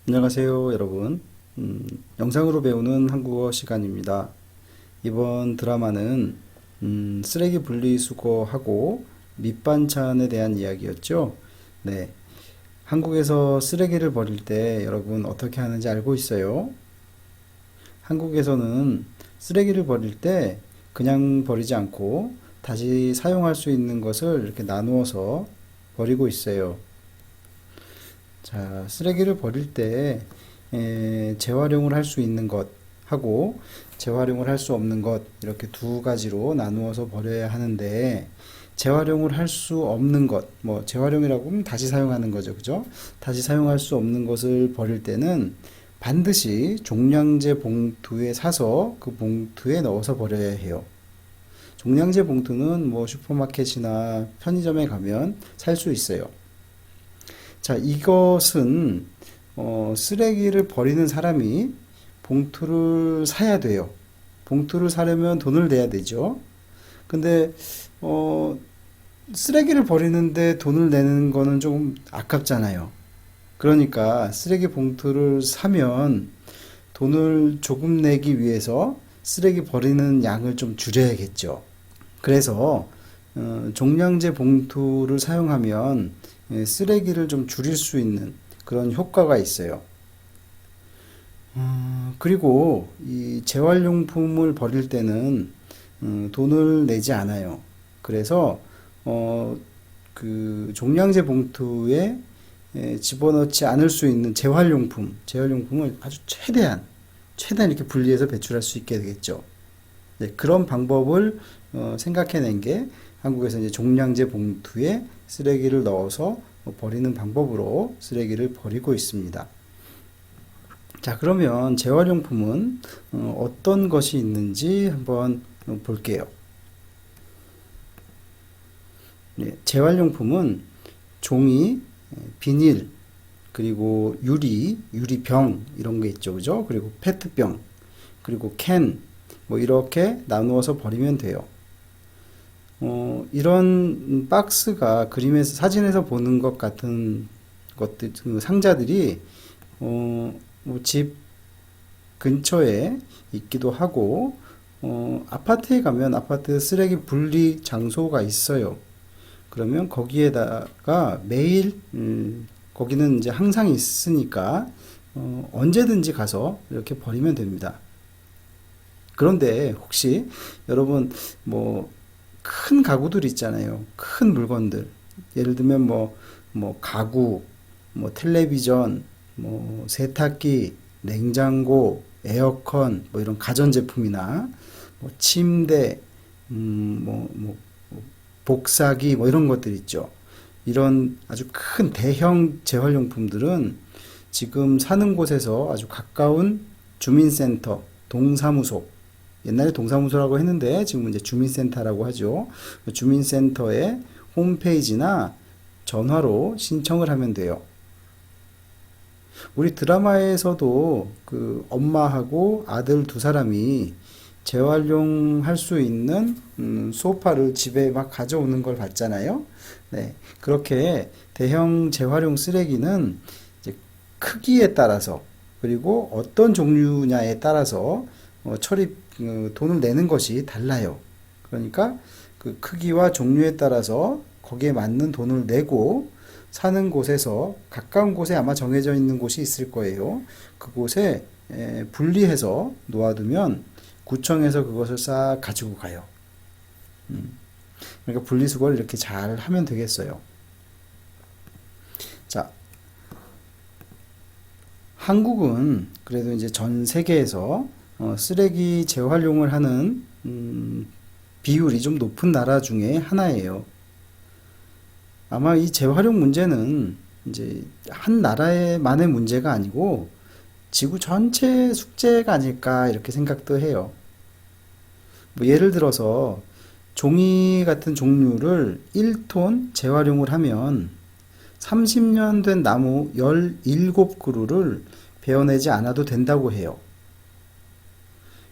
안녕하세요, 여러분. 영상으로 배우는 한국어 시간입니다. 이번 드라마는 쓰레기 분리수거하고 밑반찬에 대한 이야기였죠. 네, 한국에서 쓰레기를 버릴 때 여러분 어떻게 하는지 알고 있어요? 한국에서는 쓰레기를 버릴 때 그냥 버리지 않고 다시 사용할 수 있는 것을 이렇게 나누어서 버리고 있어요. 자, 쓰레기를 버릴 때 재활용을 할 수 있는 것 하고 재활용을 할 수 없는 것 이렇게 두 가지로 나누어서 버려야 하는데 재활용을 할 수 없는 것, 뭐 재활용이라고 하면 다시 사용하는 거죠, 그죠? 다시 사용할 수 없는 것을 버릴 때는 반드시 종량제 봉투에 사서 그 봉투에 넣어서 버려야 해요. 종량제 봉투는 뭐 슈퍼마켓이나 편의점에 가면 살 수 있어요. 자, 이것은 쓰레기를 버리는 사람이 봉투를 사야 돼요. 봉투를 사려면 돈을 내야 되죠. 근데 어, 쓰레기를 버리는데 돈을 내는 거는 조금 아깝잖아요. 그러니까 쓰레기 봉투를 사면 돈을 조금 내기 위해서 쓰레기 버리는 양을 좀 줄여야겠죠. 그래서 종량제 봉투를 사용하면 쓰레기를 좀 줄일 수 있는 그런 효과가 있어요. 그리고 이 재활용품을 버릴 때는 돈을 내지 않아요. 그래서 어, 그 종량제 봉투에 집어넣지 않을 수 있는 재활용품을 아주 최대한 이렇게 분리해서 배출할 수 있게 되겠죠. 네, 그런 방법을 생각해낸 게 한국에서 이제 종량제 봉투에 쓰레기를 넣어서 버리는 방법으로 쓰레기를 버리고 있습니다. 자, 그러면 재활용품은 어떤 것이 있는지 한번 볼게요. 네, 재활용품은 종이, 비닐, 그리고 유리병 이런 게 있죠, 그죠? 그리고 페트병, 그리고 캔, 뭐 이렇게 나누어서 버리면 돼요. 이런 박스가 그림에서 사진에서 보는 것 같은 것들 그 상자들이 뭐집 근처에 있기도 하고 아파트에 가면 아파트 쓰레기 분리 장소가 있어요. 그러면 거기에다가 매일 거기는 이제 항상 있으니까 언제든지 가서 이렇게 버리면 됩니다. 그런데 혹시 여러분 뭐 큰 가구들 있잖아요. 큰 물건들. 예를 들면 뭐 가구, 뭐 텔레비전, 뭐 세탁기, 냉장고, 에어컨, 뭐 이런 가전제품이나 뭐 침대, 뭐 복사기 뭐 이런 것들 있죠. 이런 아주 큰 대형 재활용품들은 지금 사는 곳에서 아주 가까운 주민센터, 동사무소, 옛날에 동사무소라고 했는데 지금은 이제 주민센터라고 하죠. 주민센터의 홈페이지나 전화로 신청을 하면 돼요. 우리 드라마에서도 그 엄마하고 아들 두 사람이 재활용할 수 있는 소파를 집에 막 가져오는 걸 봤잖아요. 네, 그렇게 대형 재활용 쓰레기는 이제 크기에 따라서 그리고 어떤 종류냐에 따라서 돈을 내는 것이 달라요. 그러니까 그 크기와 종류에 따라서 거기에 맞는 돈을 내고 사는 곳에서 가까운 곳에 아마 정해져 있는 곳이 있을 거예요. 그곳에 분리해서 놓아두면 구청에서 그것을 싹 가지고 가요. 그러니까 분리수거를 이렇게 잘 하면 되겠어요. 자, 한국은 그래도 이제 전 세계에서 쓰레기 재활용을 하는 비율이 좀 높은 나라 중에 하나예요. 아마 이 재활용 문제는 이제 한 나라만의 문제가 아니고 지구 전체 숙제가 아닐까 이렇게 생각도 해요. 뭐 예를 들어서 종이 같은 종류를 1톤 재활용을 하면 30년 된 나무 17그루를 베어내지 않아도 된다고 해요.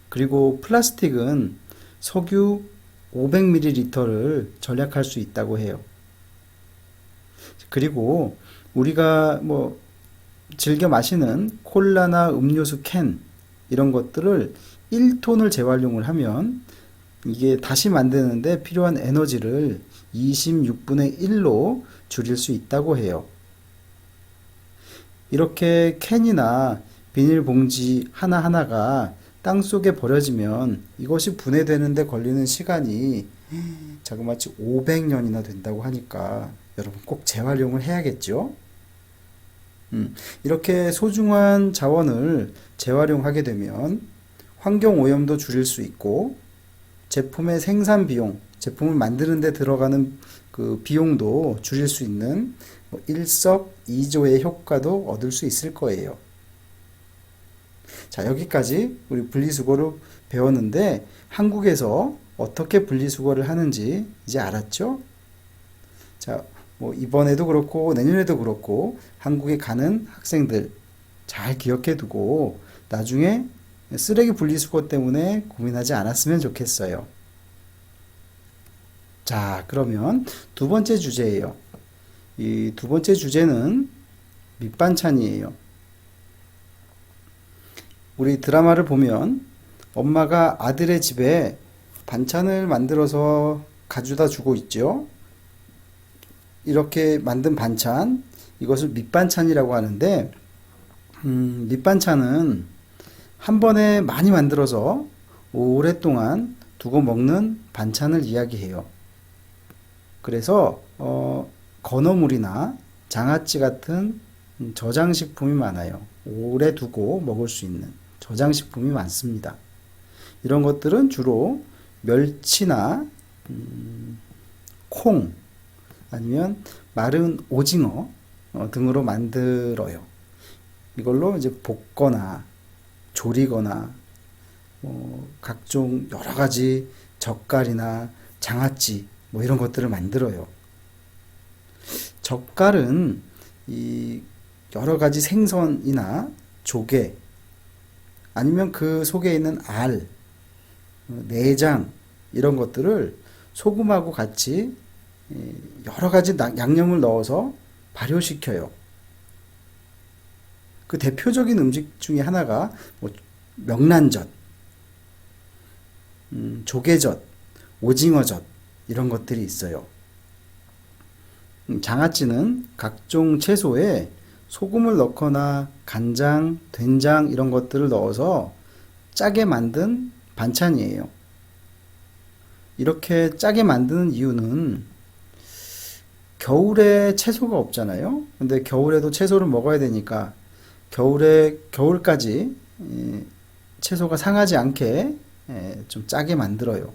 그리고 플라스틱은 석유 500ml를 절약할 수 있다고 해요. 그리고 우리가 뭐 즐겨 마시는 콜라나 음료수 캔 이런 것들을 1톤을 재활용을 하면 이게 다시 만드는데 필요한 에너지를 26분의 1로 줄일 수 있다고 해요. 이렇게 캔이나 비닐봉지 하나하나가 땅속에 버려지면 이것이 분해되는데 걸리는 시간이 자그마치 500년이나 된다고 하니까 여러분 꼭 재활용을 해야겠죠? 이렇게 소중한 자원을 재활용하게 되면 환경 오염도 줄일 수 있고 제품의 생산 비용, 제품을 만드는 데 들어가는 그 비용도 줄일 수 있는 일석이조의 효과도 얻을 수 있을 거예요. 자, 여기까지 우리 분리수거를 배웠는데 한국에서 어떻게 분리수거를 하는지 이제 알았죠? 자, 뭐 이번에도 그렇고 내년에도 그렇고 한국에 가는 학생들 잘 기억해 두고 나중에 쓰레기 분리수거 때문에 고민하지 않았으면 좋겠어요. 자, 그러면 두 번째 주제예요. 이 두 번째 주제는 밑반찬이에요. 우리 드라마를 보면 엄마가 아들의 집에 반찬을 만들어서 가져다 주고 있죠. 이렇게 만든 반찬, 이것을 밑반찬이라고 하는데, 밑반찬은 한 번에 많이 만들어서 오랫동안 두고 먹는 반찬을 이야기해요. 그래서 건어물이나 장아찌 같은 저장식품이 많아요. 오래 두고 먹을 수 있는 저장식품이 많습니다. 이런 것들은 주로 멸치나 콩 아니면 마른 오징어 등으로 만들어요. 이걸로 이제 볶거나 조리거나 각종 여러 가지 젓갈이나 장아찌 뭐 이런 것들을 만들어요. 젓갈은 이 여러 가지 생선이나 조개 아니면 그 속에 있는 알, 내장 이런 것들을 소금하고 같이 여러 가지 양념을 넣어서 발효시켜요. 그 대표적인 음식 중에 하나가 뭐 명란젓, 조개젓, 오징어젓 이런 것들이 있어요. 장아찌는 각종 채소에 소금을 넣거나 간장, 된장 이런 것들을 넣어서 짜게 만든 반찬이에요. 이렇게 짜게 만드는 이유는 겨울에 채소가 없잖아요. 근데 겨울에도 채소를 먹어야 되니까 겨울까지 채소가 상하지 않게 좀 짜게 만들어요.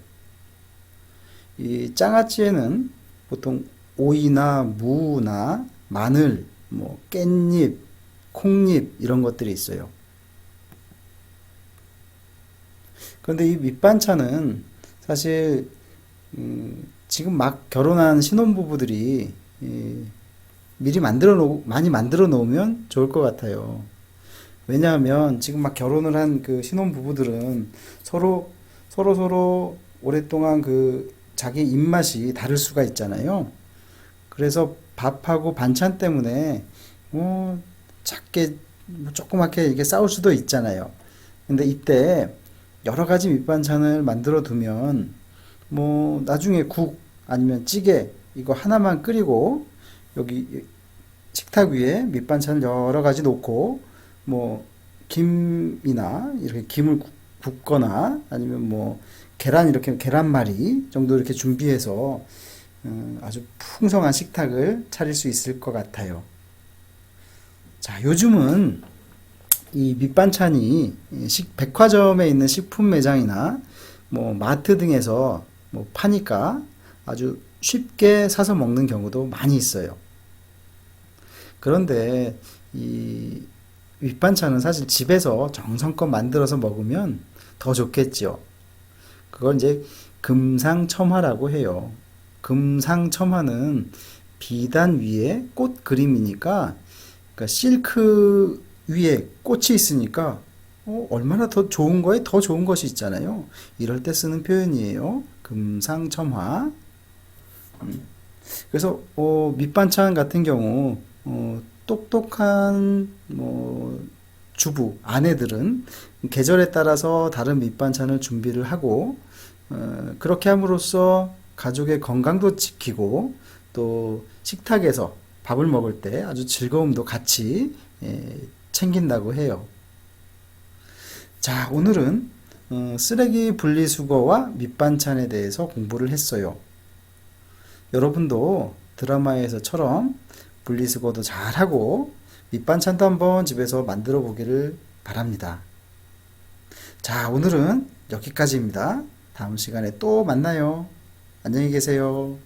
이 장아찌에는 보통 오이나 무나 마늘, 뭐 깻잎, 콩잎 이런 것들이 있어요. 그런데 이 밑반찬은 사실 지금 막 결혼한 신혼부부들이 미리 많이 만들어 놓으면 좋을 것 같아요. 왜냐하면 지금 막 결혼을 한 그 신혼부부들은 서로 오랫동안 그 자기 입맛이 다를 수가 있잖아요. 그래서 밥하고 반찬 때문에 작게 조그맣게 이렇게 싸울 수도 있잖아요. 근데 이때 여러 가지 밑반찬을 만들어 두면 뭐 나중에 국 아니면 찌개 이거 하나만 끓이고 여기 식탁 위에 밑반찬을 여러 가지 놓고 뭐 김이나 이렇게 김을 굽거나 아니면 뭐 계란 이렇게 계란말이 정도 이렇게 준비해서 아주 풍성한 식탁을 차릴 수 있을 것 같아요. 자, 요즘은 이 밑반찬이 백화점에 있는 식품 매장이나 뭐 마트 등에서 뭐 파니까 아주 쉽게 사서 먹는 경우도 많이 있어요. 그런데 이 밑반찬은 사실 집에서 정성껏 만들어서 먹으면 더 좋겠죠. 그걸 이제 금상첨화라고 해요. 금상첨화는 비단 위에 꽃 그림이니까 그러니까 실크 위에 꽃이 있으니까 얼마나 더 좋은 거에 더 좋은 것이 있잖아요. 이럴 때 쓰는 표현이에요. 금상첨화. 그래서 밑반찬 같은 경우 똑똑한 주부, 아내들은 계절에 따라서 다른 밑반찬을 준비를 하고 그렇게 함으로써 가족의 건강도 지키고 또 식탁에서 밥을 먹을 때 아주 즐거움도 같이 챙긴다고 해요. 자, 오늘은 쓰레기 분리수거와 밑반찬에 대해서 공부를 했어요. 여러분도 드라마에서처럼 분리수거도 잘하고 밑반찬도 한번 집에서 만들어 보기를 바랍니다. 자, 오늘은 여기까지입니다. 다음 시간에 또 만나요. 안녕히 계세요.